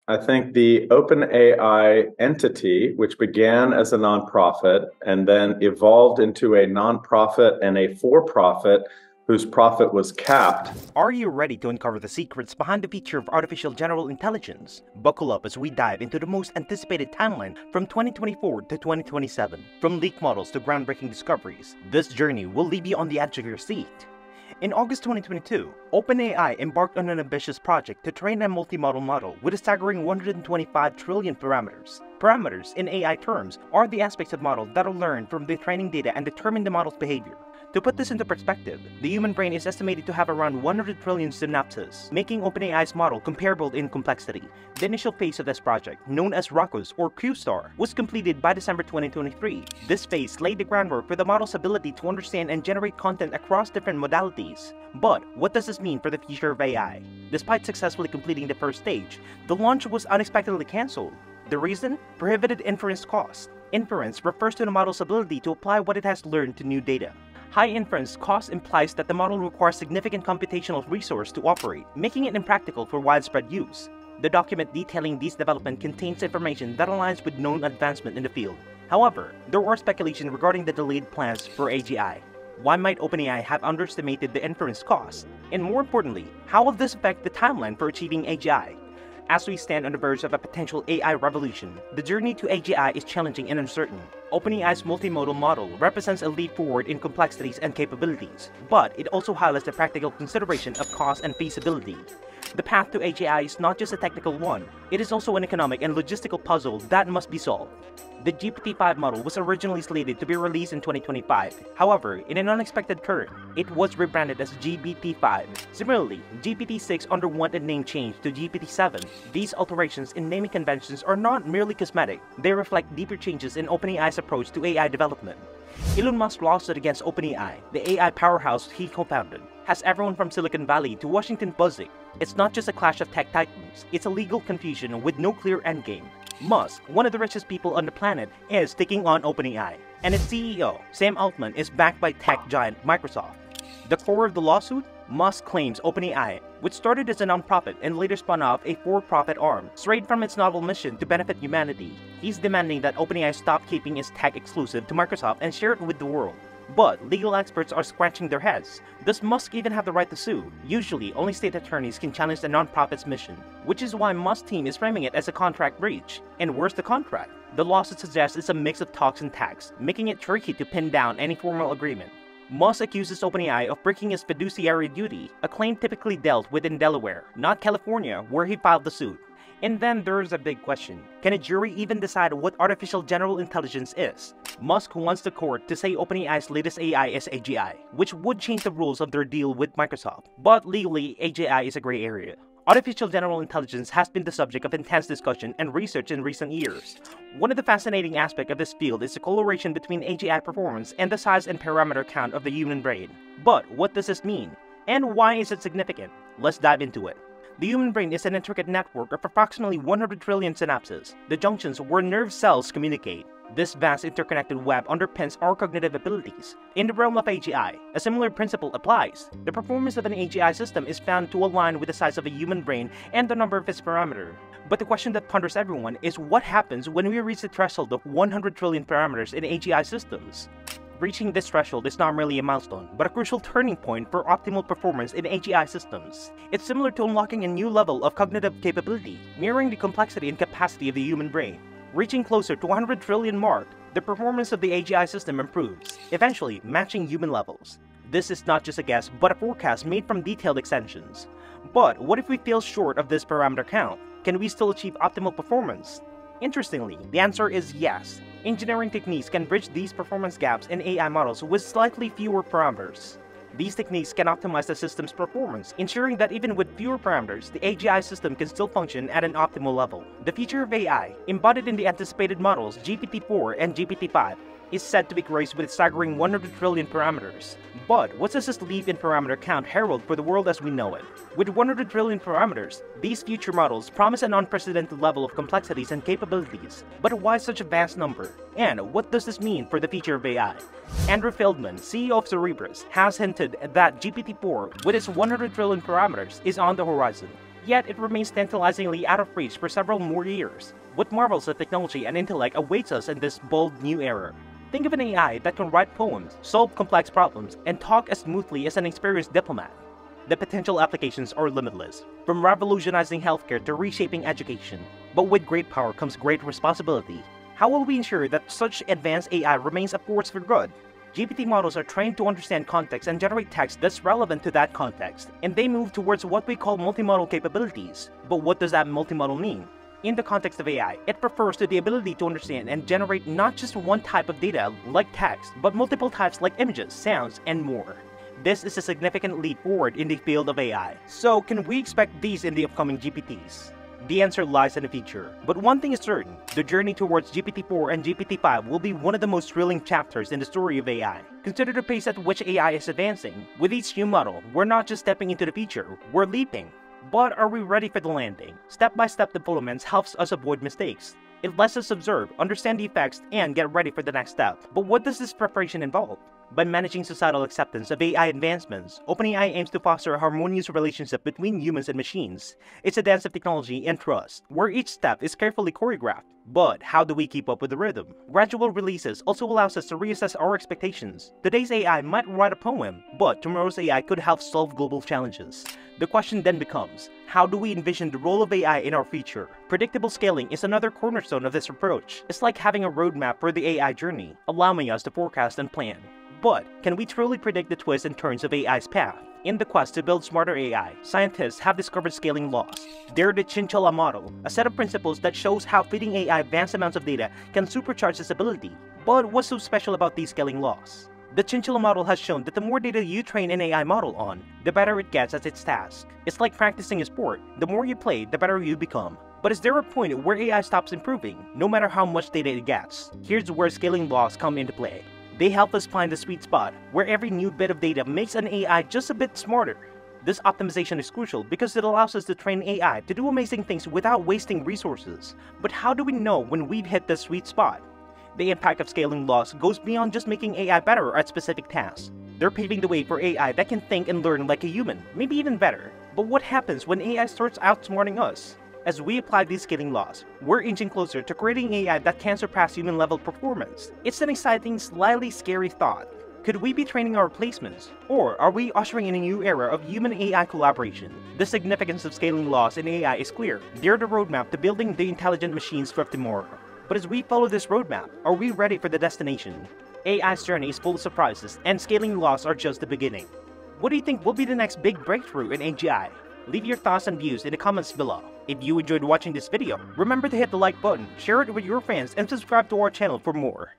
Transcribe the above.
I think the OpenAI entity, which began as a nonprofit and then evolved into a nonprofit and a for-profit whose profit was capped. Are you ready to uncover the secrets behind the future of artificial general intelligence? Buckle up as we dive into the most anticipated timeline from 2024 to 2027. From leaked models to groundbreaking discoveries, this journey will leave you on the edge of your seat. In August 2022, OpenAI embarked on an ambitious project to train a multimodal model with a staggering 125 trillion parameters. Parameters, in AI terms, are the aspects of models that are learned from the training data and determine the model's behavior. To put this into perspective, the human brain is estimated to have around 100 trillion synapses, making OpenAI's model comparable in complexity. The initial phase of this project, known as RACOS or QStar, was completed by December 2023. This phase laid the groundwork for the model's ability to understand and generate content across different modalities. But what does this mean for the future of AI? Despite successfully completing the first stage, the launch was unexpectedly cancelled. The reason? Prohibited inference cost. Inference refers to the model's ability to apply what it has learned to new data. High inference cost implies that the model requires significant computational resource to operate, making it impractical for widespread use. The document detailing these developments contains information that aligns with known advancement in the field. However, there are speculation regarding the delayed plans for AGI. Why might OpenAI have underestimated the inference cost? And more importantly, how will this affect the timeline for achieving AGI? As we stand on the verge of a potential AI revolution, the journey to AGI is challenging and uncertain. OpenAI's multimodal model represents a leap forward in complexities and capabilities, but it also highlights the practical consideration of cost and feasibility. The path to AGI is not just a technical one, it is also an economic and logistical puzzle that must be solved. The GPT-5 model was originally slated to be released in 2025. However, in an unexpected turn, it was rebranded as GPT-5. Similarly, GPT-6 underwent a name change to GPT-7. These alterations in naming conventions are not merely cosmetic, they reflect deeper changes in OpenAI's approach to AI development. Elon Musk's lawsuit against OpenAI, the AI powerhouse he co-founded, has everyone from Silicon Valley to Washington buzzing. It's not just a clash of tech titans, it's a legal confusion with no clear endgame. Musk, one of the richest people on the planet, is taking on OpenAI, and its CEO, Sam Altman, is backed by tech giant Microsoft. The core of the lawsuit? Musk claims OpenAI, which started as a nonprofit and later spun off a for-profit arm, strayed from its novel mission to benefit humanity. He's demanding that OpenAI stop keeping its tech exclusive to Microsoft and share it with the world. But legal experts are scratching their heads. Does Musk even have the right to sue? Usually, only state attorneys can challenge the nonprofit's mission, which is why Musk's team is framing it as a contract breach. And where's the contract? The lawsuit suggests it's a mix of talks and tax, making it tricky to pin down any formal agreement. Musk accuses OpenAI of breaking his fiduciary duty, a claim typically dealt with in Delaware, not California, where he filed the suit. And then there's a big question. Can a jury even decide what artificial general intelligence is? Musk wants the court to say OpenAI's latest AI is AGI, which would change the rules of their deal with Microsoft. But legally, AGI is a gray area. Artificial general intelligence has been the subject of intense discussion and research in recent years. One of the fascinating aspects of this field is the correlation between AGI performance and the size and parameter count of the human brain. But what does this mean? And why is it significant? Let's dive into it. The human brain is an intricate network of approximately 100 trillion synapses, the junctions where nerve cells communicate. This vast interconnected web underpins our cognitive abilities. In the realm of AGI, a similar principle applies. The performance of an AGI system is found to align with the size of a human brain and the number of its parameters. But the question that ponders everyone is what happens when we reach the threshold of 100 trillion parameters in AGI systems? Reaching this threshold is not merely a milestone, but a crucial turning point for optimal performance in AGI systems. It's similar to unlocking a new level of cognitive capability, mirroring the complexity and capacity of the human brain. Reaching closer to 100 trillion mark, the performance of the AGI system improves, eventually matching human levels. This is not just a guess, but a forecast made from detailed extensions. But what if we fall short of this parameter count? Can we still achieve optimal performance? Interestingly, the answer is yes. Engineering techniques can bridge these performance gaps in AI models with slightly fewer parameters. These techniques can optimize the system's performance, ensuring that even with fewer parameters, the AGI system can still function at an optimal level. The future of AI, embodied in the anticipated models GPT-4 and GPT-5, is said to be graced with a staggering 100 trillion parameters. But what does this leap in parameter count herald for the world as we know it? With 100 trillion parameters, these future models promise an unprecedented level of complexities and capabilities. But why such a vast number? And what does this mean for the future of AI? Andrew Feldman, CEO of Cerebras, has hinted that GPT-4, with its 100 trillion parameters, is on the horizon. yet it remains tantalizingly out of reach for several more years. What marvels of technology and intellect awaits us in this bold new era? Think of an AI that can write poems, solve complex problems, and talk as smoothly as an experienced diplomat. The potential applications are limitless, from revolutionizing healthcare to reshaping education. But with great power comes great responsibility. How will we ensure that such advanced AI remains a force for good? GPT models are trained to understand context and generate text that's relevant to that context, and they move towards what we call multimodal capabilities. But what does that multimodal mean? In the context of AI, it refers to the ability to understand and generate not just one type of data like text, but multiple types like images, sounds, and more. This is a significant leap forward in the field of AI. So, can we expect these in the upcoming GPTs? The answer lies in the future, but one thing is certain, the journey towards GPT-4 and GPT-5 will be one of the most thrilling chapters in the story of AI. Consider the pace at which AI is advancing. With each new model, we're not just stepping into the future, we're leaping. But are we ready for the landing? Step-by-step developments helps us avoid mistakes. It lets us observe, understand the effects, and get ready for the next step. But what does this preparation involve? By managing societal acceptance of AI advancements, OpenAI aims to foster a harmonious relationship between humans and machines. It's a dance of technology and trust, where each step is carefully choreographed. But how do we keep up with the rhythm? Gradual releases also allows us to reassess our expectations. Today's AI might write a poem, but tomorrow's AI could help solve global challenges. The question then becomes, how do we envision the role of AI in our future? Predictable scaling is another cornerstone of this approach. It's like having a roadmap for the AI journey, allowing us to forecast and plan. But can we truly predict the twists and turns of AI's path? In the quest to build smarter AI, scientists have discovered scaling laws. They're the Chinchilla model, a set of principles that shows how feeding AI vast amounts of data can supercharge its ability. But what's so special about these scaling laws? The Chinchilla model has shown that the more data you train an AI model on, the better it gets at its task. It's like practicing a sport. The more you play, the better you become. But is there a point where AI stops improving, no matter how much data it gets? Here's where scaling laws come into play. They help us find the sweet spot, where every new bit of data makes an AI just a bit smarter. This optimization is crucial because it allows us to train AI to do amazing things without wasting resources. But how do we know when we've hit the sweet spot? The impact of scaling laws goes beyond just making AI better at specific tasks. They're paving the way for AI that can think and learn like a human, maybe even better. But what happens when AI starts outsmarting us? As we apply these scaling laws, we're inching closer to creating AI that can surpass human-level performance. It's an exciting, slightly scary thought. Could we be training our replacements? Or are we ushering in a new era of human-AI collaboration? The significance of scaling laws in AI is clear. They're the roadmap to building the intelligent machines for tomorrow. But as we follow this roadmap, are we ready for the destination? AI's journey is full of surprises, and scaling laws are just the beginning. What do you think will be the next big breakthrough in AGI? Leave your thoughts and views in the comments below. If you enjoyed watching this video, remember to hit the like button, share it with your friends, and subscribe to our channel for more.